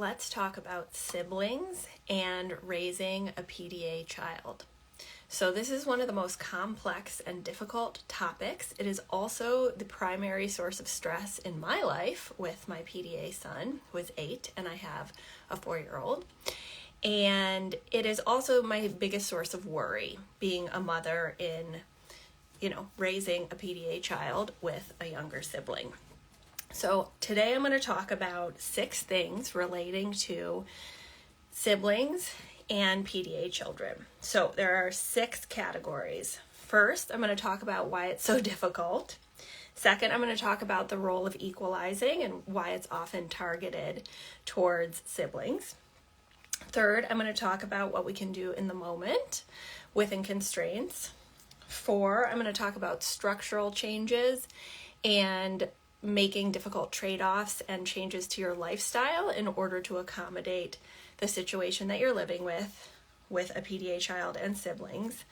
let's talk about siblings and raising a PDA child. So this is one of the most complex and difficult topics. It is also the primary source of stress in my life with my PDA son, who is 8, and I have a 4-year-old. And it is also my biggest source of worry, being a mother in, raising a PDA child with a younger sibling. So today I'm going to talk about 6 things relating to siblings and PDA children. So there are 6 categories. First, I'm going to talk about why it's so difficult. Second, I'm going to talk about the role of equalizing and why it's often targeted towards siblings. Third, I'm going to talk about what we can do in the moment within constraints. 4, I'm going to talk about structural changes and making difficult trade-offs and changes to your lifestyle in order to accommodate the situation that you're living with a PDA child and siblings.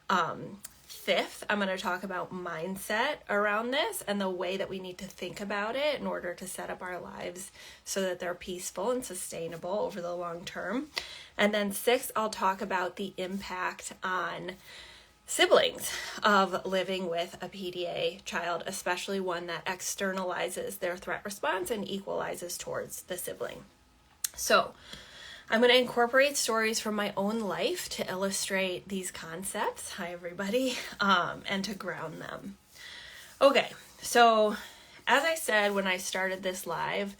5th, I'm going to talk about mindset around this and the way that we need to think about it in order to set up our lives so that they're peaceful and sustainable over the long term. And then 6th, I'll talk about the impact on siblings of living with a PDA child, especially one that externalizes their threat response and equalizes towards the sibling. So I'm going to incorporate stories from my own life to illustrate these concepts. Hi, everybody, and to ground them. Okay, so as I said when I started this live,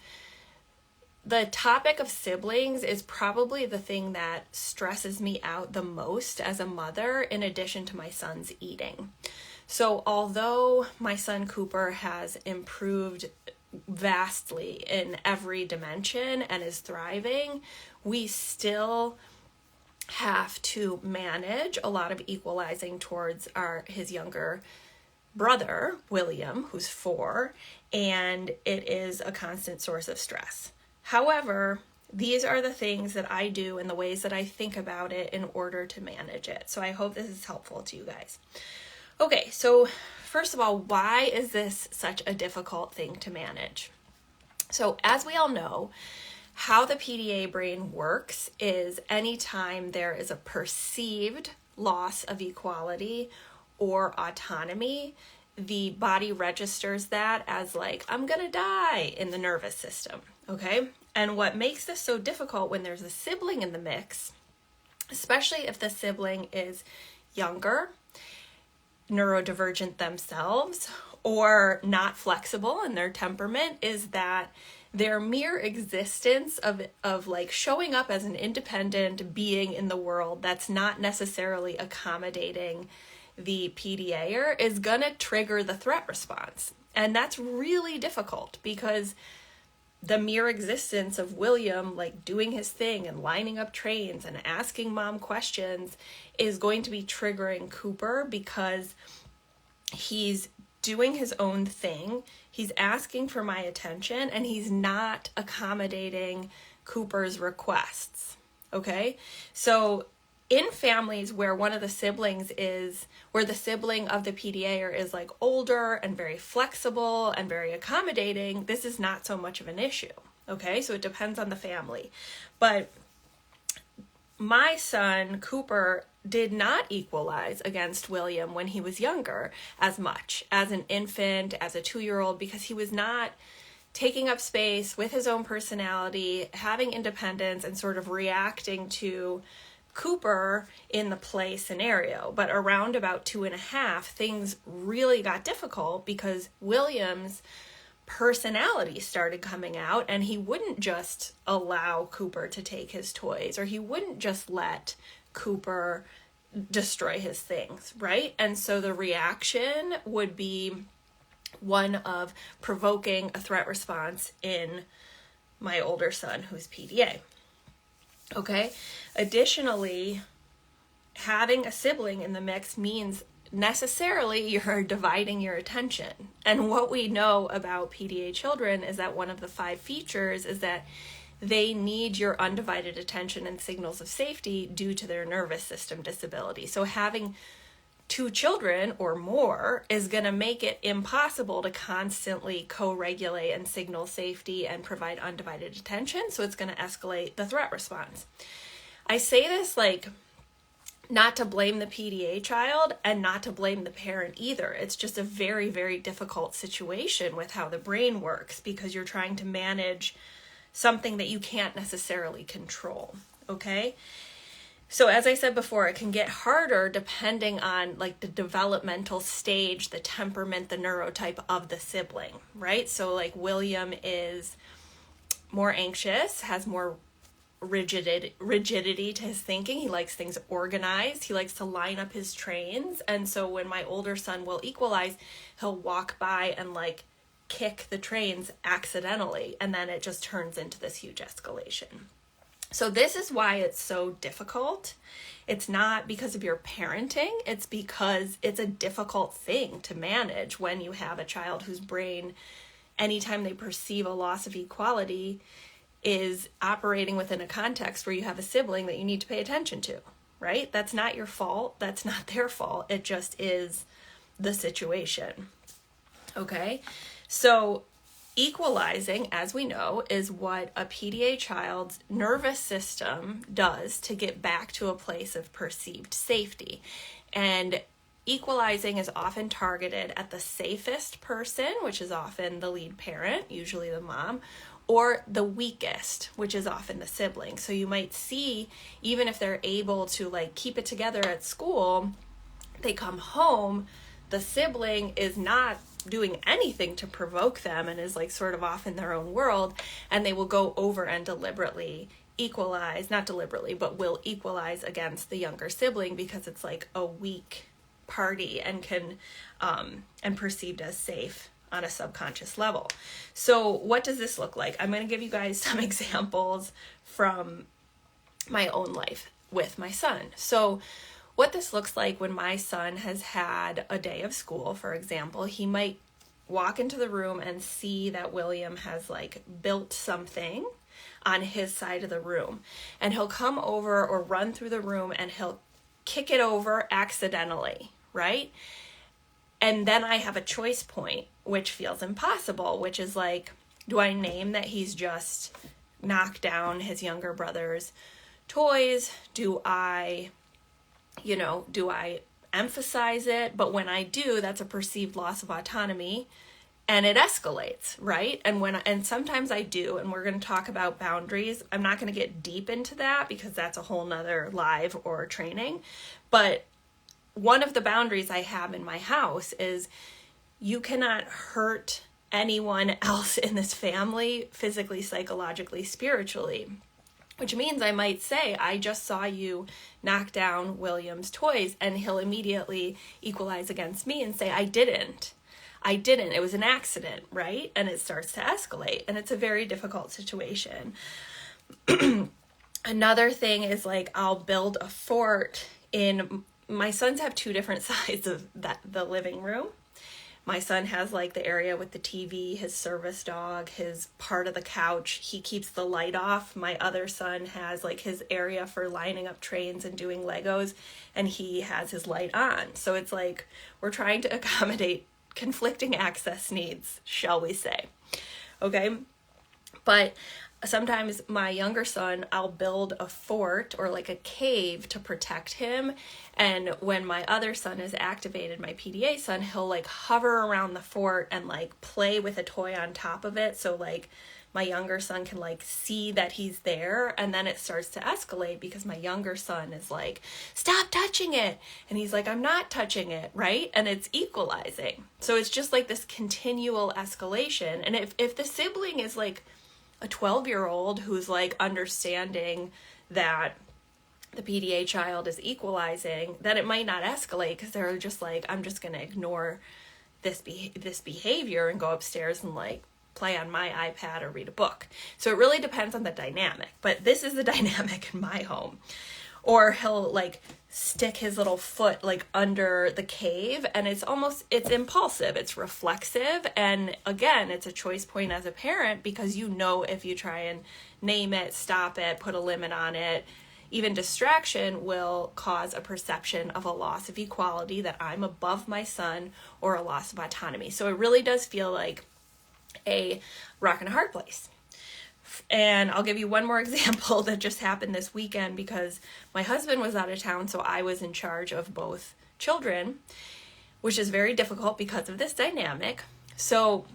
the topic of siblings is probably the thing that stresses me out the most as a mother, in addition to my son's eating. So although my son Cooper has improved vastly in every dimension and is thriving, we still have to manage a lot of equalizing towards his younger brother, William, who's 4, and it is a constant source of stress. However, these are the things that I do and the ways that I think about it in order to manage it. So I hope this is helpful to you guys. Okay, so first of all, why is this such a difficult thing to manage? So as we all know, how the PDA brain works is anytime there is a perceived loss of equality or autonomy, the body registers that as like, I'm gonna die in the nervous system, okay? And what makes this so difficult when there's a sibling in the mix, especially if the sibling is younger, neurodivergent themselves, or not flexible in their temperament, is that their mere existence of like showing up as an independent being in the world that's not necessarily accommodating the PDAer is gonna trigger the threat response. And that's really difficult because the mere existence of William like doing his thing and lining up trains and asking mom questions is going to be triggering Cooper because he's doing his own thing, he's asking for my attention, and he's not accommodating Cooper's requests, okay? So in families where one of the siblings where the sibling of the PDAer is like older and very flexible and very accommodating, this is not so much of an issue, okay? So it depends on the family. But my son, Cooper, did not equalize against William when he was younger as much as an infant, as a 2-year-old, because he was not taking up space with his own personality, having independence, and sort of reacting to Cooper in the play scenario. But around about 2.5, things really got difficult because William's personality started coming out, and he wouldn't just allow Cooper to take his toys, or he wouldn't just let Cooper destroy his things, right? And so the reaction would be one of provoking a threat response in my older son, who's PDA. Okay. Additionally, having a sibling in the mix means necessarily you're dividing your attention. And what we know about PDA children is that one of the 5 features is that they need your undivided attention and signals of safety due to their nervous system disability. So having 2 children or more is going to make it impossible to constantly co-regulate and signal safety and provide undivided attention. So it's going to escalate the threat response. I say this like not to blame the PDA child and not to blame the parent either. It's just a very, very difficult situation with how the brain works because you're trying to manage something that you can't necessarily control, okay? So as I said before, it can get harder depending on like the developmental stage, the temperament, the neurotype of the sibling, right? So like William is more anxious, has more rigidity to his thinking. He likes things organized. He likes to line up his trains. And so when my older son will equalize, he'll walk by and like kick the trains accidentally. And then it just turns into this huge escalation. So this is why it's so difficult. It's not because of your parenting. It's because it's a difficult thing to manage when you have a child whose brain, anytime they perceive a loss of equality, is operating within a context where you have a sibling that you need to pay attention to, right? That's not your fault. That's not their fault. It just is the situation. Okay? So equalizing, as we know, is what a PDA child's nervous system does to get back to a place of perceived safety. And equalizing is often targeted at the safest person, which is often the lead parent, usually the mom, or the weakest, which is often the sibling. So you might see, even if they're able to like keep it together at school, they come home, the sibling is not doing anything to provoke them and is like sort of off in their own world, and they will go over and deliberately equalize, not deliberately, but will equalize against the younger sibling because it's like a weak party and can and perceived as safe on a subconscious level. So what does this look like? I'm going to give you guys some examples from my own life with my son. So what this looks like when my son has had a day of school, for example, he might walk into the room and see that William has like built something on his side of the room, and he'll come over or run through the room and he'll kick it over accidentally, right? And then I have a choice point, which feels impossible, which is like, do I name that he's just knocked down his younger brother's toys? Do I emphasize it? But when I do, that's a perceived loss of autonomy and it escalates, right? And sometimes I do, and we're going to talk about boundaries. I'm not going to get deep into that because that's a whole nother live or training. But one of the boundaries I have in my house is you cannot hurt anyone else in this family physically, psychologically, spiritually. Which means I might say, I just saw you knock down William's toys, and he'll immediately equalize against me and say, I didn't. It was an accident, right? And it starts to escalate, and it's a very difficult situation. Another thing is like, I'll build a fort in, my sons have 2 different sides of the living room. My son has like the area with the TV, his service dog, his part of the couch. He keeps the light off. My other son has like his area for lining up trains and doing Legos, and he has his light on. So it's like we're trying to accommodate conflicting access needs, shall we say. Okay? But sometimes my younger son, I'll build a fort or like a cave to protect him. And when my other son is activated, my PDA son, he'll like hover around the fort and like play with a toy on top of it. So like my younger son can like see that he's there, and then it starts to escalate because my younger son is like, stop touching it. And he's like, I'm not touching it, right? And it's equalizing. So it's just like this continual escalation. And if the sibling is like a 12-year-old who's like understanding that the PDA child is equalizing, then it might not escalate because they're just like, I'm just going to ignore this behavior and go upstairs and like play on my iPad or read a book. So it really depends on the dynamic, but this is the dynamic in my home. Or he'll like stick his little foot like under the cave, and it's impulsive, it's reflexive. And again, it's a choice point as a parent because you know if you try and name it, stop it, put a limit on it, even distraction will cause a perception of a loss of equality, that I'm above my son, or a loss of autonomy. So it really does feel like a rock and a hard place. And I'll give you one more example that just happened this weekend, because my husband was out of town, so I was in charge of both children, which is very difficult because of this dynamic. So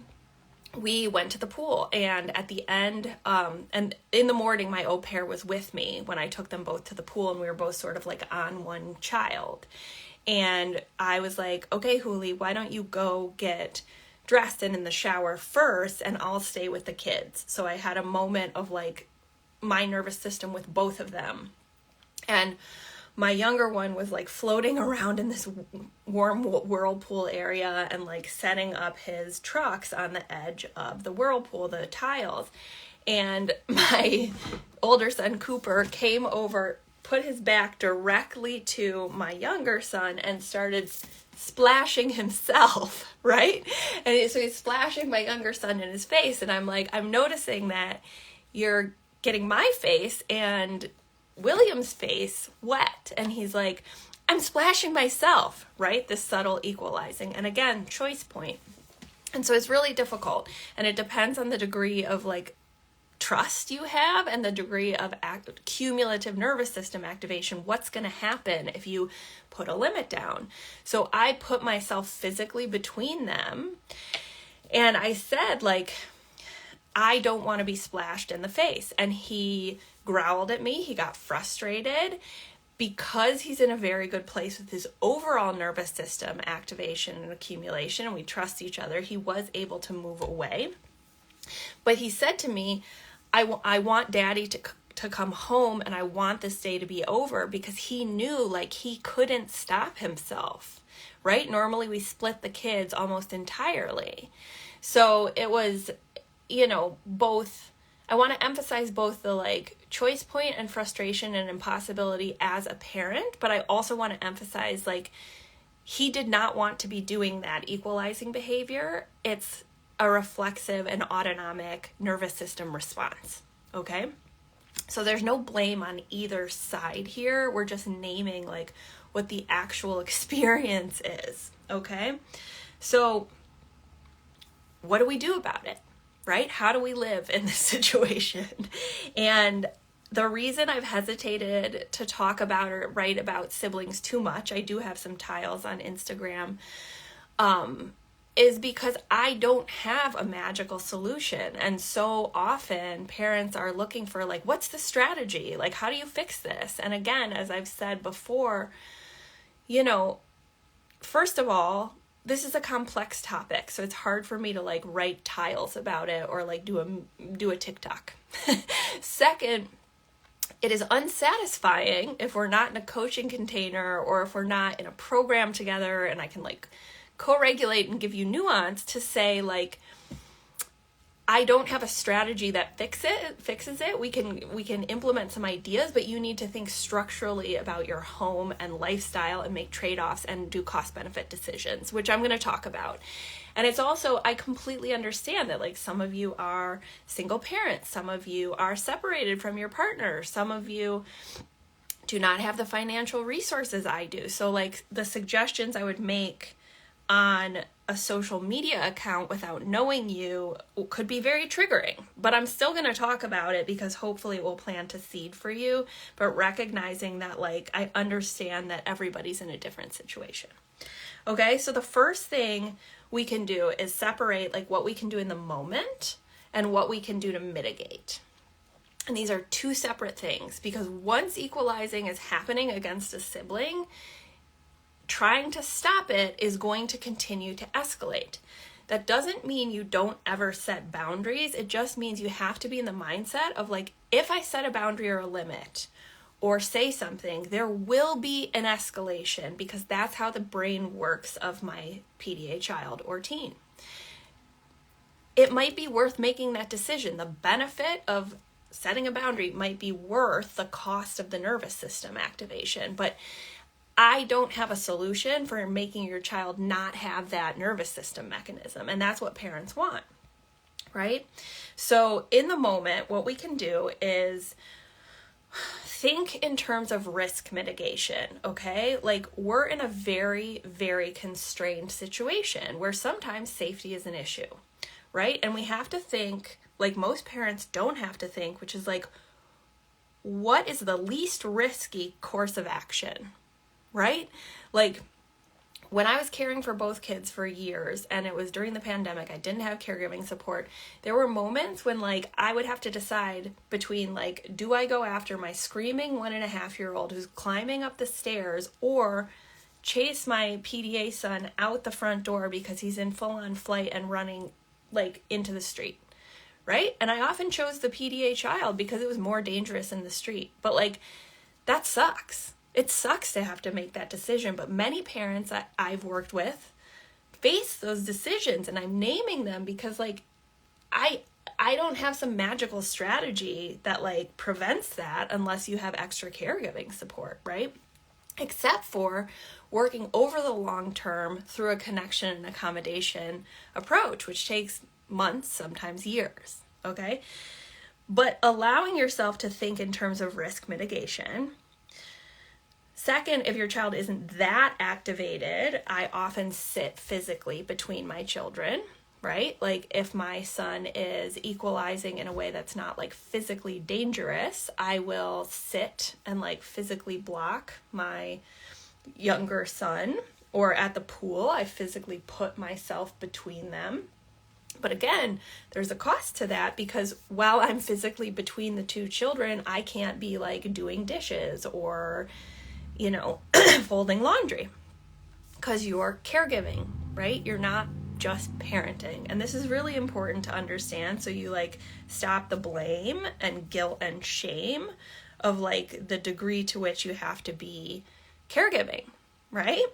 we went to the pool, and at the end, and in the morning, my au pair was with me when I took them both to the pool, and we were both sort of like on one child. And I was like, okay, Huli, why don't you go get dressed and in the shower first, and I'll stay with the kids. So I had a moment of like my nervous system with both of them. And my younger one was like floating around in this warm whirlpool area and like setting up his trucks on the edge of the whirlpool, the tiles. And my older son, Cooper, came over, put his back directly to my younger son, and started splashing himself, right? And so he's splashing my younger son in his face. And I'm like, I'm noticing that you're getting my face and William's face wet. And he's like, I'm splashing myself, right? This subtle equalizing. And again, choice point. And so it's really difficult. And it depends on the degree of like trust you have and the degree of cumulative nervous system activation. What's going to happen if you put a limit down? So I put myself physically between them, and I said, like, I don't want to be splashed in the face. And he growled at me. He got frustrated. Because he's in a very good place with his overall nervous system activation and accumulation, and we trust each other, he was able to move away. But he said to me, I want Daddy to come home, and I want this day to be over, because he knew like he couldn't stop himself, right? Normally we split the kids almost entirely. So it was, both, I want to emphasize both the like choice point and frustration and impossibility as a parent, but I also want to emphasize like he did not want to be doing that equalizing behavior. It's a reflexive and autonomic nervous system response, okay? So there's no blame on either side here. We're just naming like what the actual experience is, okay? So what do we do about it, right? How do we live in this situation? And the reason I've hesitated to talk about or write about siblings too much, I do have some tiles on Instagram, is because I don't have a magical solution. And so often parents are looking for like, what's the strategy? Like, how do you fix this? And again, as I've said before, first of all, this is a complex topic. So it's hard for me to like write tiles about it or like do a TikTok. Second, it is unsatisfying if we're not in a coaching container or if we're not in a program together and I can like co-regulate and give you nuance to say like, I don't have a strategy that fixes it. We can implement some ideas, but you need to think structurally about your home and lifestyle and make trade-offs and do cost-benefit decisions, which I'm going to talk about. And it's also, I completely understand that like some of you are single parents, some of you are separated from your partner, some of you do not have the financial resources I do. So like the suggestions I would make on a social media account without knowing you could be very triggering, but I'm still going to talk about it because hopefully it will plant a seed for you, but recognizing that like I understand that everybody's in a different situation. Okay, so the first thing we can do is separate like what we can do in the moment and what we can do to mitigate. And these are two separate things, because once equalizing is happening against a sibling, trying to stop it is going to continue to escalate. That doesn't mean you don't ever set boundaries. It just means you have to be in the mindset of like, if I set a boundary or a limit or say something, there will be an escalation, because that's how the brain works of my PDA child or teen. It might be worth making that decision. The benefit of setting a boundary might be worth the cost of the nervous system activation, but I don't have a solution for making your child not have that nervous system mechanism. And that's what parents want, right? So in the moment, what we can do is think in terms of risk mitigation, okay? Like, we're in a very, very constrained situation where sometimes safety is an issue, right? And we have to think, like most parents don't have to think, which is like, what is the least risky course of action, right? Like, when I was caring for both kids for years, and it was during the pandemic, I didn't have caregiving support. There were moments when like I would have to decide between like, do I go after my screaming 1.5-year-old who's climbing up the stairs, or chase my PDA son out the front door because he's in full-on flight and running like into the street, right? And I often chose the PDA child because it was more dangerous in the street. But like, that sucks. It sucks to have to make that decision, but many parents that I've worked with face those decisions, and I'm naming them because like I don't have some magical strategy that like prevents that unless you have extra caregiving support, right? Except for working over the long term through a connection and accommodation approach, which takes months, sometimes years, okay? But allowing yourself to think in terms of risk mitigation. Second, if your child isn't that activated, I often sit physically between my children, right? Like if my son is equalizing in a way that's not like physically dangerous, I will sit and like physically block my younger son. Or at the pool, I physically put myself between them. But again, there's a cost to that because while I'm physically between the two children, I can't be like doing dishes or folding laundry because you're caregiving, right? You're not just parenting. And this is really important to understand. So you like stop the blame and guilt and shame of like the degree to which you have to be caregiving, right?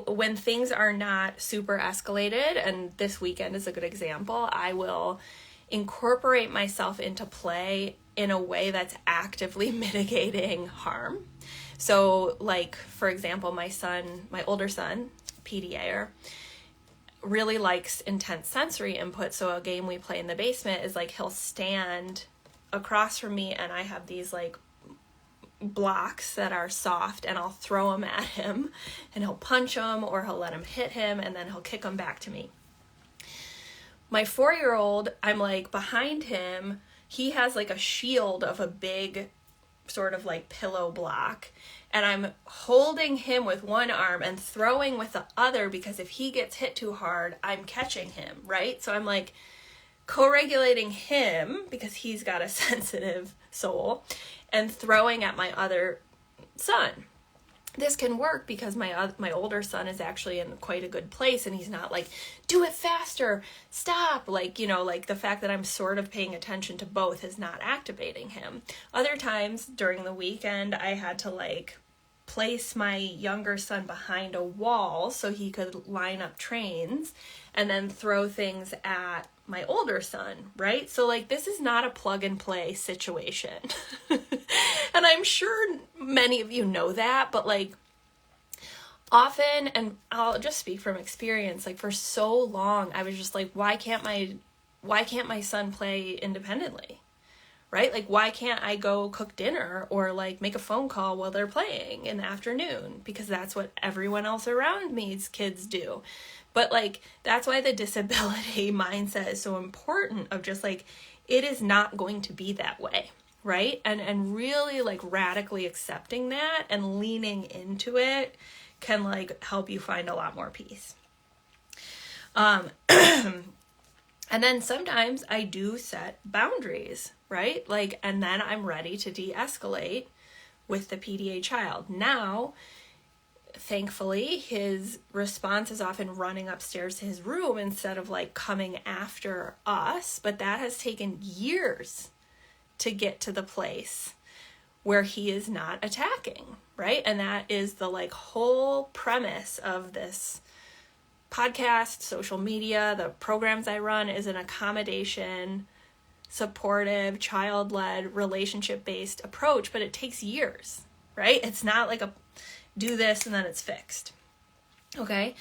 When things are not super escalated, and this weekend is a good example, I will incorporate myself into play in a way that's actively mitigating harm. So like, for example, my older son, PDA, really likes intense sensory input. So a game we play in the basement is like, he'll stand across from me and I have these like blocks that are soft and I'll throw them at him and he'll punch them or he'll let him hit him and then he'll kick them back to me. My 4-year-old, I'm like behind him. He has like a shield of a big sort of like pillow block. And I'm holding him with one arm and throwing with the other because if he gets hit too hard, I'm catching him, right? So I'm like co-regulating him because he's got a sensitive soul and throwing at my other son. This can work because my older son is actually in quite a good place and he's not like, do it faster, stop. Like the fact that I'm sort of paying attention to both is not activating him. Other times during the weekend, I had to like place my younger son behind a wall so he could line up trains and then throw things at my older son, right? So like, this is not a plug and play situation. And I'm sure many of you know that, but like often, and I'll just speak from experience, like for so long, I was just like, why can't my son play independently? Right? Like, why can't I go cook dinner or like make a phone call while they're playing in the afternoon? Because that's what everyone else around me's kids do. But like, that's why the disability mindset is so important of just like, it is not going to be that way, right? And really like radically accepting that and leaning into it can like help you find a lot more peace. And then sometimes I do set boundaries, right? Like, and then I'm ready to de-escalate with the PDA child. Now, thankfully, his response is often running upstairs to his room instead of like coming after us. But that has taken years to get to the place where he is not attacking, right? And that is the like whole premise of this podcast, social media, the programs I run is an accommodation, supportive, child-led, relationship-based approach, but it takes years, right? It's not like a do this and then it's fixed, okay?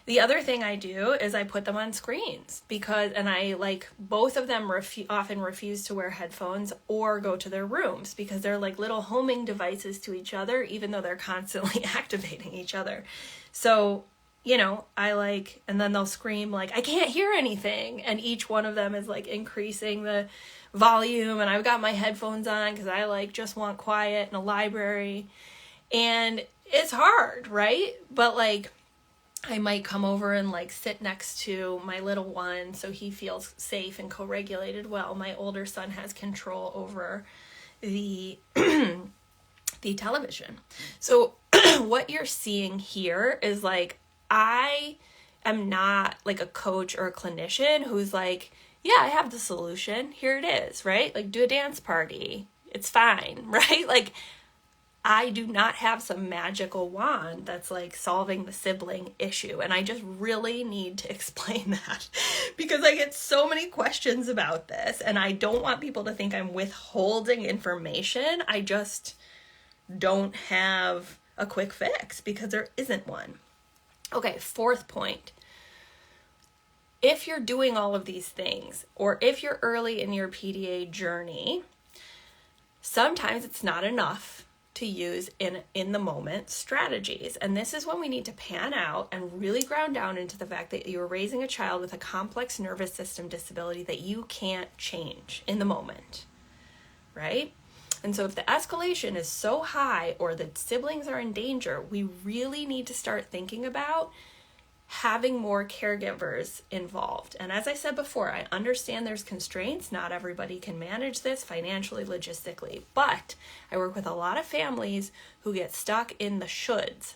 The other thing I do is I put them on screens and I both of them often refuse to wear headphones or go to their rooms because they're like little homing devices to each other, even though they're constantly activating each other. So, and then they'll scream I can't hear anything. And each one of them is increasing the volume, and I've got my headphones on because I just want quiet in a library. And it's hard, right? But I might come over and sit next to my little one so he feels safe and co-regulated well. My older son has control over the the television. So what you're seeing here is I am not a coach or a clinician who's yeah, I have the solution. Here it is, right? Do a dance party. It's fine, right? I do not have some magical wand that's solving the sibling issue. And I just really need to explain that because I get so many questions about this and I don't want people to think I'm withholding information. I just don't have a quick fix because there isn't one. Okay, fourth point. If you're doing all of these things, or if you're early in your PDA journey, sometimes it's not enough to use in the moment strategies. And this is when we need to pan out and really ground down into the fact that you're raising a child with a complex nervous system disability that you can't change in the moment, right? And so if the escalation is so high or the siblings are in danger, we really need to start thinking about having more caregivers involved. And as I said before, I understand there's constraints. Not everybody can manage this financially, logistically, but I work with a lot of families who get stuck in the shoulds.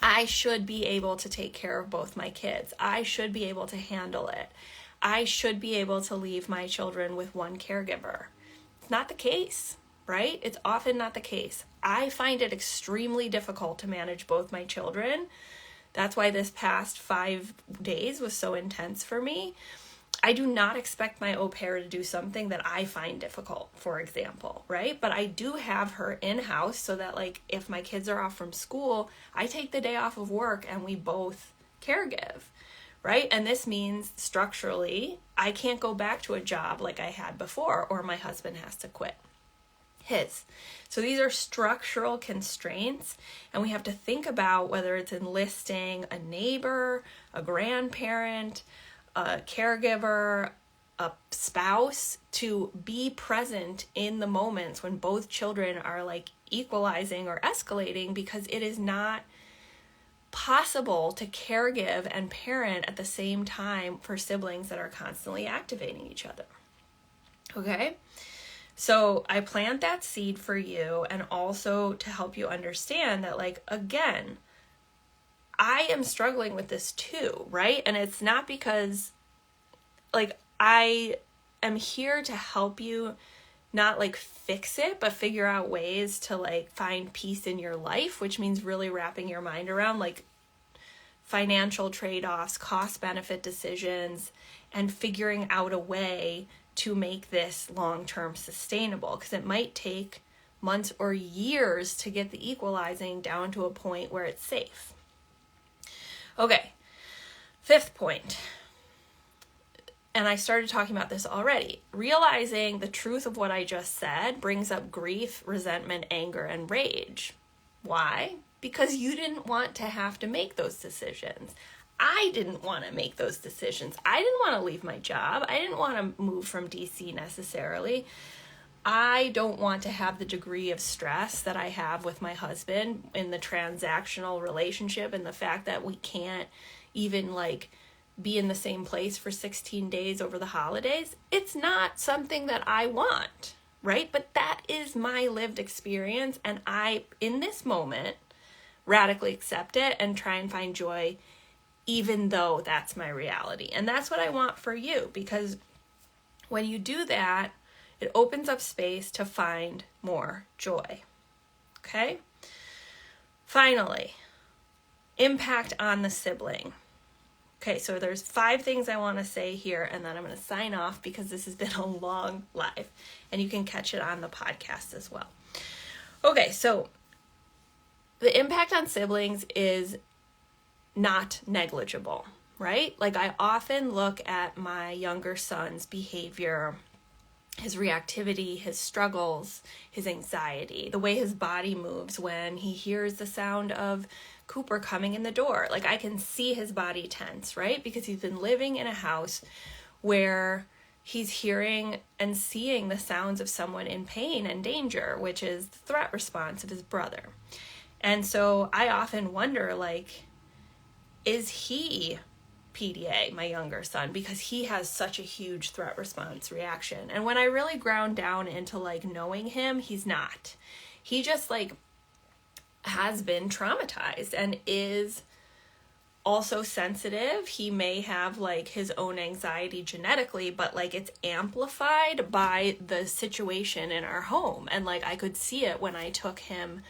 I should be able to take care of both my kids. I should be able to handle it. I should be able to leave my children with one caregiver. It's not the case, right? It's often not the case. I find it extremely difficult to manage both my children. That's why this past 5 days was so intense for me. I do not expect my au pair to do something that I find difficult, for example, right? But I do have her in-house so that if my kids are off from school, I take the day off of work and we both caregive, right? And this means structurally, I can't go back to a job like I had before, or my husband has to quit his. So these are structural constraints, and we have to think about whether it's enlisting a neighbor, a grandparent, a caregiver, a spouse to be present in the moments when both children are equalizing or escalating, because it is not possible to caregive and parent at the same time for siblings that are constantly activating each other. Okay? So I plant that seed for you, and also to help you understand that, again, I am struggling with this too, right? And it's not because, I am here to help you not fix it, but figure out ways to find peace in your life, which means really wrapping your mind around financial trade-offs, cost-benefit decisions, and figuring out a way to make this long-term sustainable, because it might take months or years to get the equalizing down to a point where it's safe. Okay, fifth point, and I started talking about this already. Realizing the truth of what I just said brings up grief, resentment, anger, and rage. Why? Because you didn't want to have to make those decisions. I didn't want to make those decisions. I didn't want to leave my job. I didn't want to move from DC necessarily. I don't want to have the degree of stress that I have with my husband in the transactional relationship, and the fact that we can't even be in the same place for 16 days over the holidays. It's not something that I want, right? But that is my lived experience, and I, in this moment, radically accept it and try and find joy even though that's my reality. And that's what I want for you, because when you do that, it opens up space to find more joy. Okay? Finally, impact on the sibling. Okay, so there's 5 things I want to say here, and then I'm going to sign off because this has been a long live, and you can catch it on the podcast as well. Okay, so the impact on siblings is not negligible, right? Like I often look at my younger son's behavior, his reactivity, his struggles, his anxiety, the way his body moves when he hears the sound of Cooper coming in the door. Like I can see his body tense, right? Because he's been living in a house where he's hearing and seeing the sounds of someone in pain and danger, which is the threat response of his brother. And so I often wonder, like, is he PDA, my younger son, because he has such a huge threat response reaction? And when I really ground down into like knowing him, he's not. He just like has been traumatized and is also sensitive. He may have like his own anxiety genetically, but like it's amplified by the situation in our home. And like I could see it when I took him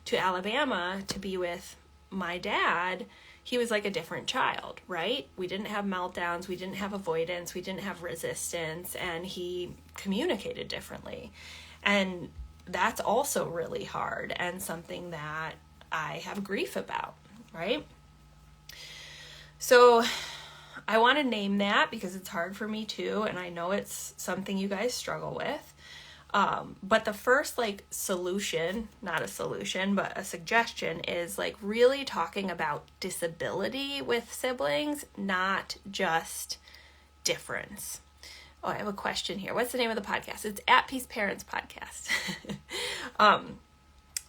to Alabama to be with my dad. He was like a different child, right? We didn't have meltdowns, we didn't have avoidance, we didn't have resistance, and he communicated differently. And that's also really hard and something that I have grief about, right? So I want to name that because it's hard for me too, and I know it's something you guys struggle with. But the first like solution, not a solution, but a suggestion is like really talking about disability with siblings, not just difference. Oh, I have a question here. What's the name of the podcast? It's At Peace Parents Podcast.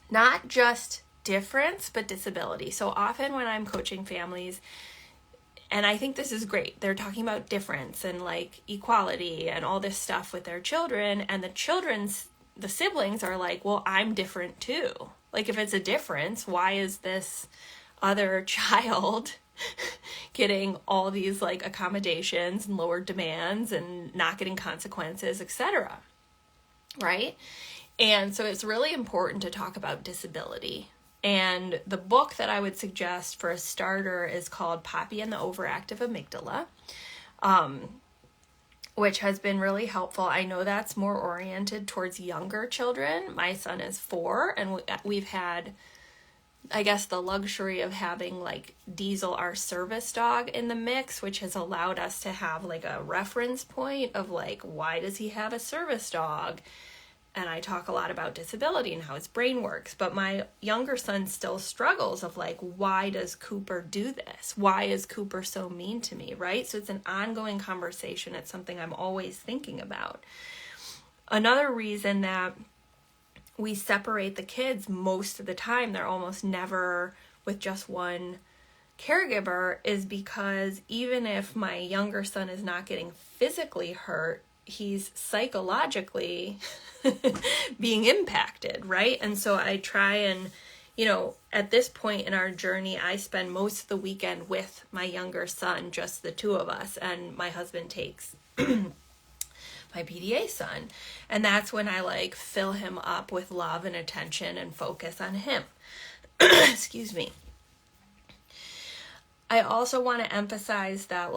Not just difference, but disability. So often when I'm coaching families, and I think this is great, they're talking about difference and like equality and all this stuff with their children, and the siblings are like, well, I'm different too. Like if it's a difference, why is this other child getting all these like accommodations and lower demands and not getting consequences, etc. Right? And so it's really important to talk about disability. And the book that I would suggest for a starter is called Poppy and the Overactive Amygdala, which has been really helpful. I know that's more oriented towards younger children. My son is 4, and we've had, I guess, the luxury of having like Diesel, our service dog, in the mix, which has allowed us to have like a reference point of like, why does he have a service dog? And I talk a lot about disability and how his brain works. But my younger son still struggles of like, why does Cooper do this? Why is Cooper so mean to me, right? So it's an ongoing conversation. It's something I'm always thinking about. Another reason that we separate the kids most of the time, they're almost never with just one caregiver, is because even if my younger son is not getting physically hurt, he's psychologically being impacted, right? And so I try and, at this point in our journey, I spend most of the weekend with my younger son, just the two of us, and my husband takes my PDA son. And that's when I like fill him up with love and attention and focus on him. Excuse me. I also want to emphasize that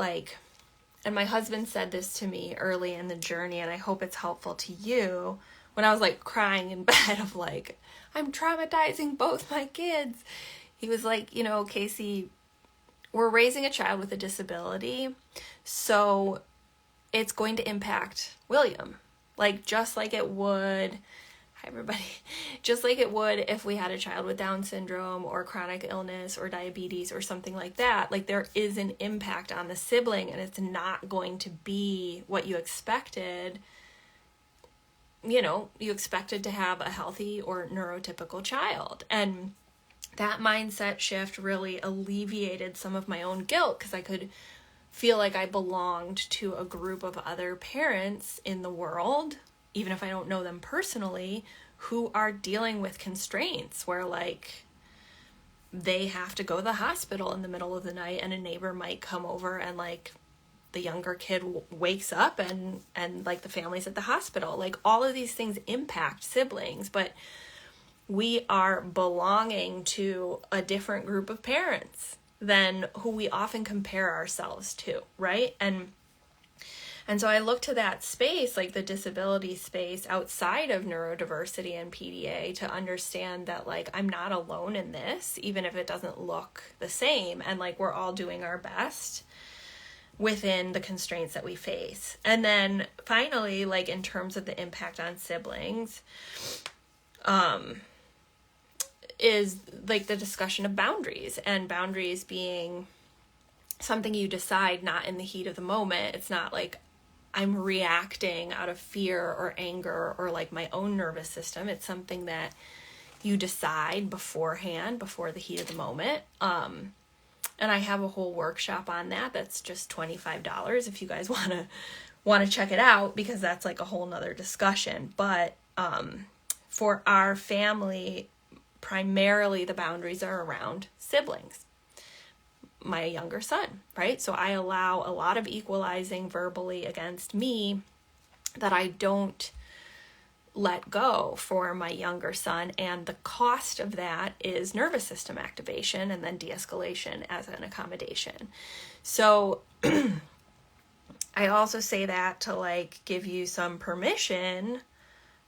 and my husband said this to me early in the journey, and I hope it's helpful to you, when I was like crying in bed of like, I'm traumatizing both my kids. He was like, Casey, we're raising a child with a disability, so it's going to impact William. Like just like it would, hi everybody, just like it would if we had a child with Down syndrome or chronic illness or diabetes or something like that. Like there is an impact on the sibling, and it's not going to be what you expected. You expected to have a healthy or neurotypical child. And that mindset shift really alleviated some of my own guilt, because I could feel like I belonged to a group of other parents in the world, even if I don't know them personally, who are dealing with constraints where they have to go to the hospital in the middle of the night, and a neighbor might come over and the younger kid wakes up and the family's at the hospital. All of these things impact siblings, but we are belonging to a different group of parents than who we often compare ourselves to, right? And And so I look to that space, like the disability space outside of neurodiversity and PDA, to understand that like I'm not alone in this, even if it doesn't look the same. And like we're all doing our best within the constraints that we face. And then finally, like in terms of the impact on siblings, is like the discussion of boundaries, and boundaries being something you decide not in the heat of the moment. It's not like I'm reacting out of fear or anger or like my own nervous system. It's something that you decide beforehand, before the heat of the moment. And I have a whole workshop on that. That's just $25 if you guys want to check it out, because that's like a whole nother discussion. But for our family, primarily the boundaries are around siblings. My younger son, right? So I allow a lot of equalizing verbally against me that I don't let go for my younger son. And the cost of that is nervous system activation and then de-escalation as an accommodation. So I also say that to like give you some permission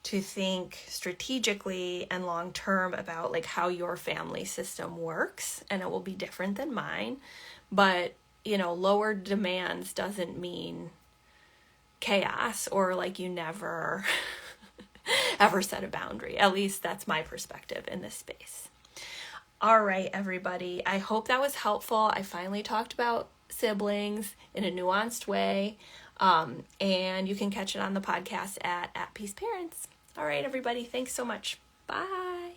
to think strategically and long-term about like how your family system works, and it will be different than mine. But, you know, lower demands doesn't mean chaos or like you never ever set a boundary. At least that's my perspective in this space. All right, everybody. I hope that was helpful. I finally talked about siblings in a nuanced way. And you can catch it on the podcast at Peace Parents. All right, everybody. Thanks so much. Bye.